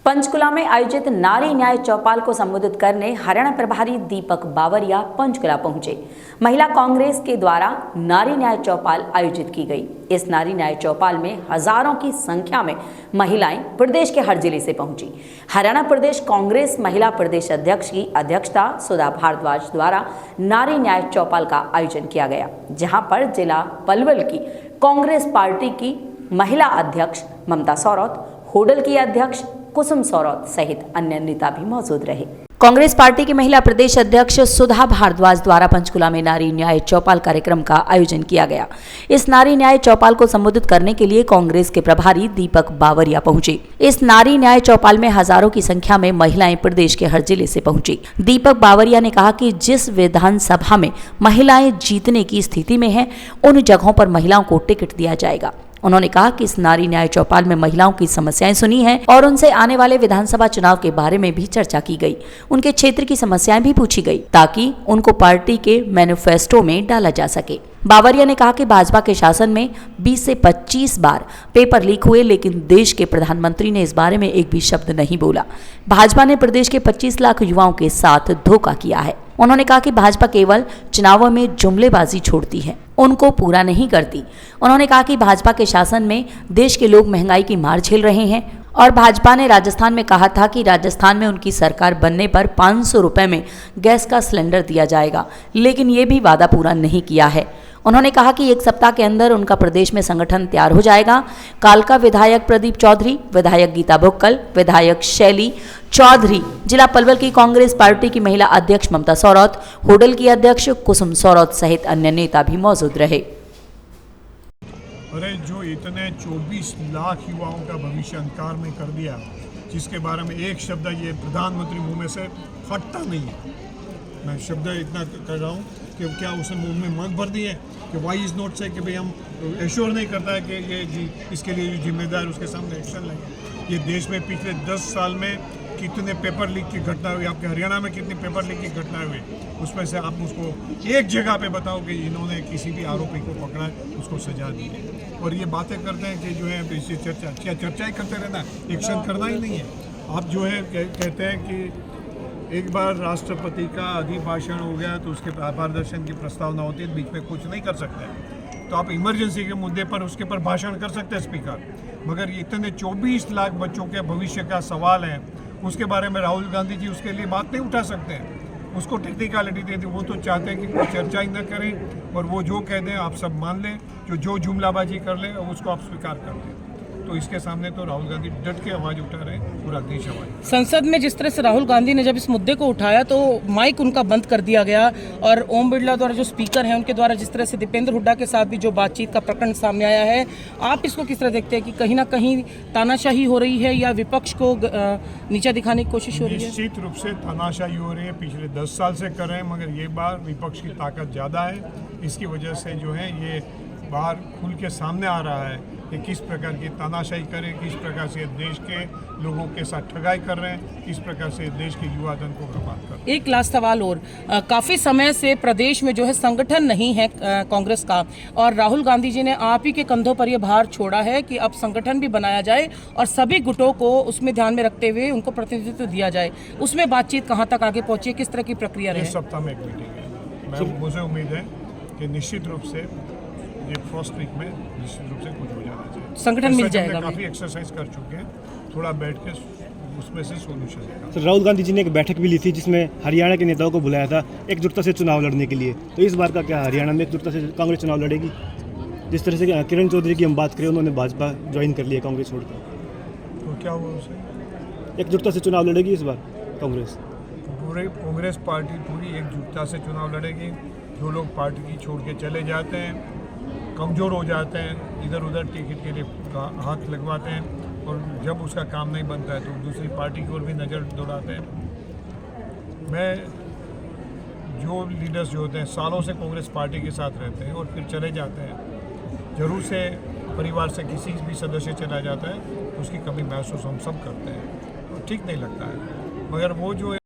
पंचकुला में आयोजित नारी न्याय चौपाल को संबोधित करने हरियाणा प्रभारी दीपक बावरिया पंचकुला पहुंचे। महिला कांग्रेस के द्वारा नारी न्याय चौपाल आयोजित की गई। इस नारी न्याय चौपाल में हजारों की संख्या में महिलाएं प्रदेश के हर जिले से पहुंची। हरियाणा प्रदेश कांग्रेस महिला प्रदेश अध्यक्ष की अध्यक्षता सुधा भारद्वाज द्वारा नारी न्याय चौपाल का आयोजन किया गया, जहां पर जिला पलवल की कांग्रेस पार्टी की महिला अध्यक्ष ममता सौरौत, होडल की अध्यक्ष कुसुम सौरौत सहित अन्य नेता भी मौजूद रहे। कांग्रेस पार्टी की महिला प्रदेश अध्यक्ष सुधा भारद्वाज द्वारा पंचकुला में नारी न्याय चौपाल कार्यक्रम का आयोजन किया गया। इस नारी न्याय चौपाल को संबोधित करने के लिए कांग्रेस के प्रभारी दीपक बावरिया पहुंचे। इस नारी न्याय चौपाल में हजारों की संख्या में महिलाएं प्रदेश के हर जिले से पहुंची। दीपक बावरिया ने कहा कि जिस विधानसभा में महिलाएं जीतने की स्थिति में हैं, उन जगहों पर महिलाओं को टिकट दिया जाएगा। उन्होंने कहा कि इस नारी न्याय चौपाल में महिलाओं की समस्याएं सुनी हैं और उनसे आने वाले विधानसभा चुनाव के बारे में भी चर्चा की गई। उनके क्षेत्र की समस्याएं भी पूछी गई ताकि उनको पार्टी के मैनिफेस्टो में डाला जा सके। बावरिया ने कहा कि भाजपा के शासन में 20 से 25 बार पेपर लीक हुए, लेकिन देश के प्रधानमंत्री ने इस बारे में एक भी शब्द नहीं बोला। भाजपा ने प्रदेश के 25 लाख युवाओं के साथ धोखा किया है। उन्होंने कहा कि भाजपा केवल चुनावों में जुमलेबाजी छोड़ती है, उनको पूरा नहीं करती। उन्होंने कहा कि भाजपा के शासन में देश के लोग महंगाई की मार झेल रहे हैं और भाजपा ने राजस्थान में कहा था कि राजस्थान में उनकी सरकार बनने पर 500 रुपए में गैस का सिलेंडर दिया जाएगा, लेकिन ये भी वादा पूरा नहीं किया है। उन्होंने कहा कि एक सप्ताह के अंदर उनका प्रदेश में संगठन तैयार हो जाएगा। कालका विधायक प्रदीप चौधरी, विधायक गीता बुक्कल, विधायक शैली चौधरी, जिला पलवल की कांग्रेस पार्टी की महिला अध्यक्ष ममता सौरौत, होडल की अध्यक्ष कुसुम सौरौत सहित अन्य नेता भी मौजूद रहे। अरे जो इतने 24 लाख युवाओं का भविष्य अंधकार में कर दिया, जिसके बारे में एक शब्द ये प्रधानमंत्री मुंह में से फटता नहीं है। मैं शब्द इतना कर रहा हूँ कि क्या उसने मुंह में मत भर दी है कि वाई इज़ नॉट से कि भाई हम एश्योर नहीं करता है कि ये इसके लिए जो जिम्मेदार उसके सामने एक्शन लेंगे। ये देश में पिछले 10 साल में कितने पेपर लीक की घटना हुई, आपके हरियाणा में कितनी पेपर लीक की घटना हुई, उसमें से आप उसको एक जगह पे बताओ कि इन्होंने किसी भी आरोपी को पकड़ा है, उसको सजा दी है। और ये बातें करते हैं कि जो है इसी चर्चा ही करते रहना, एक्शन करना ही नहीं है। आप जो है कहते हैं कि एक बार राष्ट्रपति का अभिभाषण हो गया तो उसके आभार दर्शन की प्रस्तावना होती है, बीच में कुछ नहीं कर सकते। तो आप इमरजेंसी के मुद्दे पर उसके पर भाषण कर सकते हैं स्पीकर, मगर इतने 24 लाख बच्चों के भविष्य का सवाल है, उसके बारे में राहुल गांधी जी उसके लिए बात नहीं उठा सकते हैं। उसको टेक्निकलिटी दे दी। वो तो चाहते हैं कि कोई चर्चा ही ना करें और वो जो कह दें आप सब मान लें, जो जुमलाबाजी कर लें उसको आप स्वीकार कर दें। तो इसके सामने तो राहुल गांधी डट के आवाज़ उठा रहे हैं, पूरा देश आवाज़। संसद में जिस तरह से राहुल गांधी ने जब इस मुद्दे को उठाया तो माइक उनका बंद कर दिया गया और ओम बिरला द्वारा जो स्पीकर हैं उनके द्वारा जिस तरह से दीपेंद्र हुड्डा के साथ भी जो बातचीत का प्रकरण सामने आया है, आप इसको किस तरह देखते हैं कि कहीं ना कहीं तानाशाही हो रही है या विपक्ष को नीचा दिखाने की कोशिश हो रही है? निश्चित रूप से तानाशाही हो रही है, पिछले 10 साल से कर रहे हैं, मगर ये बार विपक्ष की ताकत ज़्यादा है। इसकी वजह से जो है ये बाहर खुल के सामने आ रहा है कि किस प्रकार की तानाशाही करें, किस प्रकार से देश के लोगों के साथ ठगाई कर रहे हैं, किस प्रकार से देश के युवा धन को बर्बाद कर रहे हैं। एक लास्ट सवाल और, काफ़ी समय से प्रदेश में जो है संगठन नहीं है कांग्रेस का, और राहुल गांधी जी ने आप ही के कंधों पर यह भार छोड़ा है कि अब संगठन भी बनाया जाए और सभी गुटों को उसमें ध्यान में रखते हुए उनको प्रतिनिधित्व दिया जाए। उसमें बातचीत कहाँ तक आगे पहुँची, किस तरह की प्रक्रिया रही? इस सप्ताह में एक मीटिंग है, मुझे उम्मीद है कि निश्चित रूप से ये फर्स्ट वीक में निश्चित रूप से कुछ हो जाना चाहिए। संगठन मिल जाएगा। काफ़ी एक्सरसाइज कर चुके हैं, थोड़ा बैठ के उसमें से सोल्यूशन है। सर, राहुल गांधी जी ने एक बैठक भी ली थी जिसमें हरियाणा के नेताओं को बुलाया था एकजुटता से चुनाव लड़ने के लिए। तो इस बार का क्या हरियाणा में एकजुटता से कांग्रेस चुनाव लड़ेगी? जिस तरह से किरण चौधरी की हम बात करें, उन्होंने भाजपा ज्वाइन कर लिया कांग्रेस छोड़कर, तो क्या हुआ उसे? एकजुटता से चुनाव लड़ेगी इस बार कांग्रेस? पूरी कांग्रेस पार्टी पूरी एकजुटता से चुनाव लड़ेगी। जो लोग पार्टी की छोड़ के चले जाते हैं, कमज़ोर हो जाते हैं, इधर उधर टिकट के लिए हाथ लगवाते हैं और जब उसका काम नहीं बनता है तो दूसरी पार्टी की ओर भी नज़र दौड़ाते हैं। मैं जो लीडर्स जो होते हैं सालों से कांग्रेस पार्टी के साथ रहते हैं और फिर चले जाते हैं, जरूर से परिवार से किसी भी सदस्य चला जाता है, उसकी कमी महसूस हम सब करते हैं और ठीक नहीं लगता है। मगर वो जो